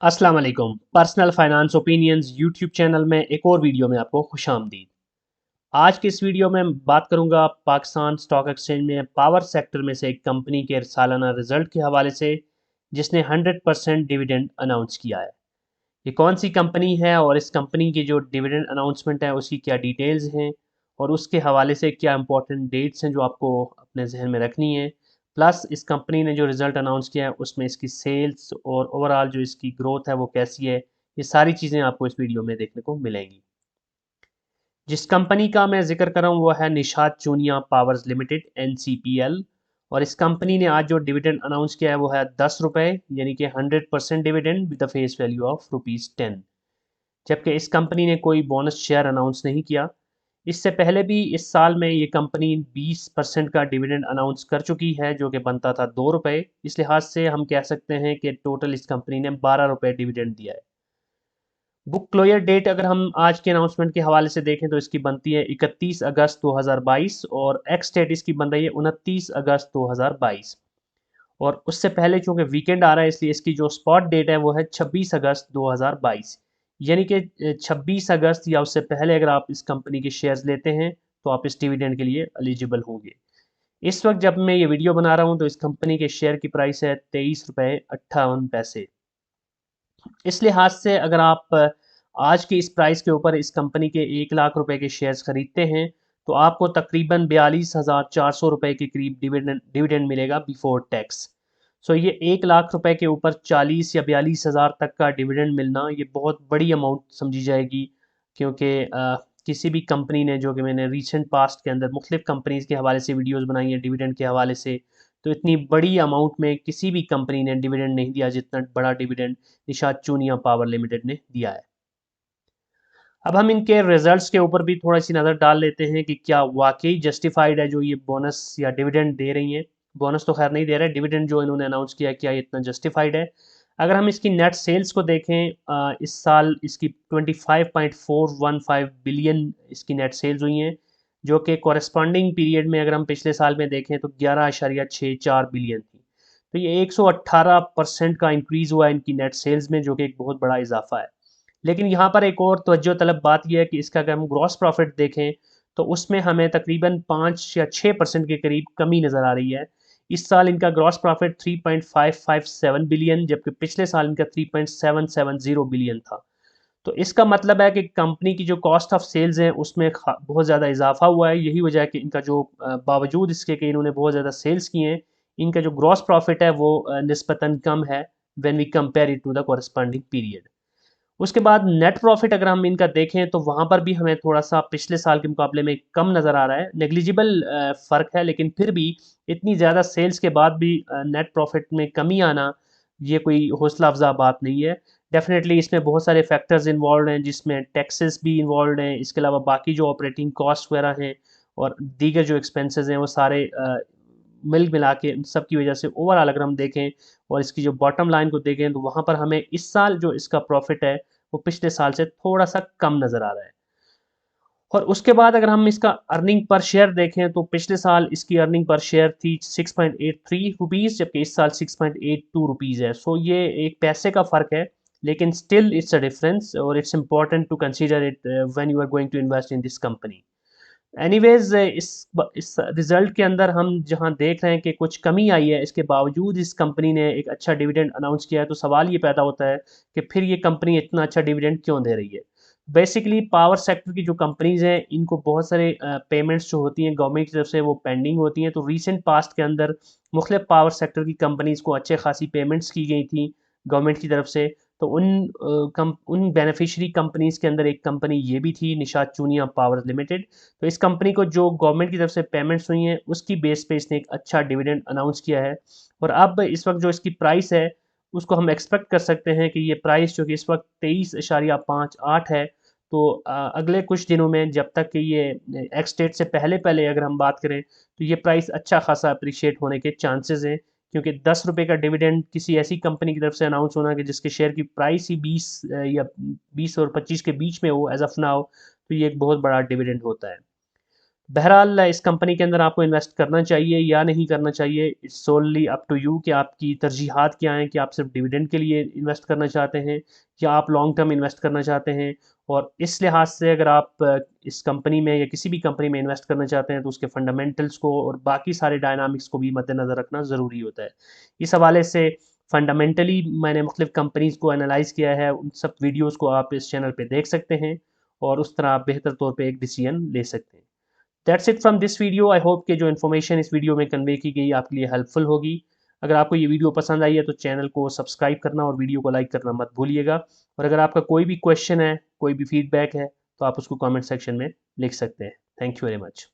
अस्सलाम वालेकुम। Personal finance opinions YouTube channel में एक और वीडियो में आपको खुशामदीद। आज की इस वीडियो में बात करूंगा पाकिस्तान स्टॉक एक्सचेंज में पावर सेक्टर में से एक कंपनी के सालाना रिजल्ट के हवाले से, जिसने 100% डिविडेंड अनाउंस किया है। ये कौन सी कंपनी है और इस कंपनी की जो डिविडेंड अनाउंसमेंट है उसकी क्या डिटेल्स हैं और उसके हवाले से क्या इंपॉर्टेंट डेट्स हैं जो आपको अपने जहन में रखनी है। प्लस इस कंपनी ने जो रिज़ल्ट अनाउंस किया है उसमें इसकी सेल्स और ओवरऑल जो इसकी ग्रोथ है वो कैसी है, ये सारी चीज़ें आपको इस वीडियो में देखने को मिलेंगी। जिस कंपनी का मैं ज़िक्र कर रहा हूँ वो है Nishat Chunian powers limited NCPL। और इस कंपनी ने आज जो डिविडेंड अनाउंस किया है वो है 10 रुपये, यानी कि 100% dividend with the face value of ₹10। जबकि इस कंपनी ने कोई बोनस शेयर अनाउंस नहीं किया। इससे पहले भी इस साल में ये कंपनी 20% का डिविडेंड अनाउंस कर चुकी है, जो कि बनता था ₹2। इस लिहाज से हम कह सकते हैं कि टोटल इस कंपनी ने ₹12 डिविडेंड दिया है। बुक क्लोजर डेट अगर हम आज के अनाउंसमेंट के हवाले से देखें तो इसकी बनती है 31 अगस्त 2022 और एक्स डेट इसकी बन रही है 29 अगस्त 2022। और उससे पहले चूंकि वीकेंड आ रहा है इसलिए इसकी जो स्पॉट डेट है वो है 26 अगस्त 2022। यानी कि 26 अगस्त या उससे पहले अगर आप इस कंपनी के शेयर्स लेते हैं तो आप इस डिविडेंड के लिए एलिजिबल होंगे। इस वक्त जब मैं ये वीडियो बना रहा हूँ तो इस कंपनी के शेयर की प्राइस है ₹23.58। इस लिहाज से अगर आप आज की इस प्राइस के ऊपर इस कंपनी के 1 लाख रुपए के शेयर्स खरीदते हैं तो आपको तकरीबन ₹42,400 के करीब डिविडेंड डिविडेंड मिलेगा बिफोर टैक्स। सो ये 1 लाख रुपए के ऊपर 40 या 42 हज़ार तक का डिविडेंड मिलना ये बहुत बड़ी अमाउंट समझी जाएगी। क्योंकि किसी भी कंपनी ने, जो कि मैंने रिसेंट पास्ट के अंदर मुख्तलिफ कंपनीज के हवाले से वीडियोस बनाई हैं डिविडेंड के हवाले से, तो इतनी बड़ी अमाउंट में किसी भी कंपनी ने डिविडेंड नहीं दिया जितना बड़ा dividend Nishat Chunian power limited ने दिया है। अब हम इनके रिजल्ट्स के ऊपर भी थोड़ी सी नज़र डाल लेते हैं कि क्या वाकई जस्टिफाइड है जो ये बोनस या डिविडेंड दे रही हैं। बोनस तो खैर नहीं दे रहा है, डिविडेंड जो इन्होंने अनाउंस किया क्या ये इतना जस्टिफाइड है। अगर हम इसकी नेट सेल्स को देखें, इस साल इसकी 25.415 बिलियन इसकी नेट सेल्स हुई हैं, जो कि कॉरेस्पॉन्डिंग पीरियड में अगर हम पिछले साल में देखें तो 11.64 बिलियन थी। तो ये 118% का इंक्रीज़ हुआ है इनकी नेट सेल्स में, जो कि एक बहुत बड़ा इजाफा है। लेकिन यहाँ पर एक और तवज्जो तलब बात यह है कि इसका अगर हम ग्रॉस प्रॉफिट देखें तो उसमें हमें तकरीबन 5 या 6% के करीब कमी नज़र आ रही है। इस साल इनका ग्रॉस प्रॉफिट 3.557 बिलियन, जबकि पिछले साल इनका 3.770 बिलियन था। तो इसका मतलब है कि कंपनी की जो कॉस्ट ऑफ सेल्स है उसमें बहुत ज़्यादा इजाफा हुआ है। यही वजह है कि इनका जो बावजूद इसके कि इन्होंने बहुत ज़्यादा सेल्स किए हैं, इनका जो ग्रॉस प्रॉफिट है वो निस्बतन कम है when we compare it to the corresponding period. उसके बाद नेट प्रॉफिट अगर हम इनका देखें तो वहाँ पर भी हमें थोड़ा-सा पिछले साल के मुकाबले में कम नज़र आ रहा है। नेग्लिजिबल फ़र्क है, लेकिन फिर भी इतनी ज़्यादा सेल्स के बाद भी नेट प्रॉफिट में कमी आना, ये कोई हौसला अफ़ज़ा बात नहीं है। डेफ़िनेटली इसमें बहुत सारे फैक्टर्स इन्वॉल्वड हैं, जिसमें टैक्सेस भी इन्वॉल्वड हैं। इसके अलावा बाकी जो ऑपरेटिंग कॉस्ट वगैरह हैं और दीगर जो एक्सपेंसेस हैं वो सारे मिल मिला के इन सब की वजह से ओवरऑल अगर हम देखें और इसकी जो बॉटम लाइन को देखें तो वहाँ पर हमें इस साल जो इसका प्रॉफिट है वो पिछले साल से थोड़ा-सा कम नज़र आ रहा है। और उसके बाद अगर हम इसका अर्निंग पर शेयर देखें तो पिछले साल इसकी अर्निंग पर शेयर थी ₹6.83, जबकि इस साल ₹6.82 है। सो ये एक पैसे का फ़र्क है, लेकिन स्टिल इट्स अ डिफरेंस और it's important to consider it when you are going to invest in this company. Anyways इस रिज़ल्ट के अंदर हम जहाँ देख रहे हैं कि कुछ कमी आई है, इसके बावजूद इस कंपनी ने एक अच्छा डिविडेंड अनाउंस किया है, तो सवाल ये पैदा होता है कि फिर ये कंपनी इतना अच्छा डिविडेंड क्यों दे रही है? बेसिकली पावर सेक्टर की जो कंपनीज़ हैं, इनको बहुत सारे पेमेंट्स जो होती हैं गवर्नमेंट की तरफ से वो पेंडिंग होती हैं। तो रीसेंट पास्ट के अंदर मुख्तलिफ पावर सेक्टर की कंपनीज़ को अच्छे खासी पेमेंट्स की गई थी गवर्नमेंट की तरफ से। तो उन बेनिफिशियरी कंपनीज़ के अंदर एक कंपनी ये भी थी निशात चूनिया पावर लिमिटेड। तो इस कंपनी को जो गवर्नमेंट की तरफ से पेमेंट्स हुई हैं उसकी बेस पे इसने एक अच्छा डिविडेंड अनाउंस किया है। और अब इस वक्त जो इसकी प्राइस है उसको हम एक्सपेक्ट कर सकते हैं कि ये प्राइस जो कि इस वक्त 23.58 है, तो अगले कुछ दिनों में जब तक कि ये एक्स डेट से पहले पहले अगर हम बात करें तो ये प्राइस अच्छा खासा अप्रिशिएट होने के चांसेस हैं। क्योंकि ₹10 का डिविडेंड किसी ऐसी कंपनी की तरफ से अनाउंस होना कि जिसके शेयर की प्राइस ही 20 या 20 और 25 के बीच में हो एज ऑफ नाउ, तो ये एक बहुत बड़ा डिविडेंड होता है। बहरहाल इस कंपनी के अंदर आपको इन्वेस्ट करना चाहिए या नहीं करना चाहिए, इट्स सोनली अप टू यू कि आपकी तरजीहात क्या हैं, कि आप सिर्फ डिविडेंड के लिए इन्वेस्ट करना चाहते हैं या आप लॉन्ग टर्म इन्वेस्ट करना चाहते हैं। और इस लिहाज से अगर आप इस कंपनी में या किसी भी कंपनी में इन्वेस्ट करना चाहते हैं तो उसके फंडामेंटल्स को और बाकी सारे डायनामिक्स को भी मद्देनज़र रखना ज़रूरी होता है। इस हवाले से फंडामेंटली मैंने मुख्तलिफ कंपनीज़ को एनालाइज़ किया है, उन सब वीडियोज़ को आप इस चैनल पे देख सकते हैं और उस तरह आप बेहतर तौर पे एक डिसीजन ले सकते हैं। That's it from this video. I hope कि जो इन्फॉर्मेशन इस वीडियो में कन्वे की गई आपके लिए हेल्पफुल होगी। अगर आपको ये वीडियो पसंद आई है तो चैनल को सब्सक्राइब करना और वीडियो को लाइक करना मत भूलिएगा। और अगर आपका कोई भी क्वेश्चन है, कोई भी फीडबैक है, तो आप उसको कमेंट सेक्शन में लिख सकते हैं। Thank you very much.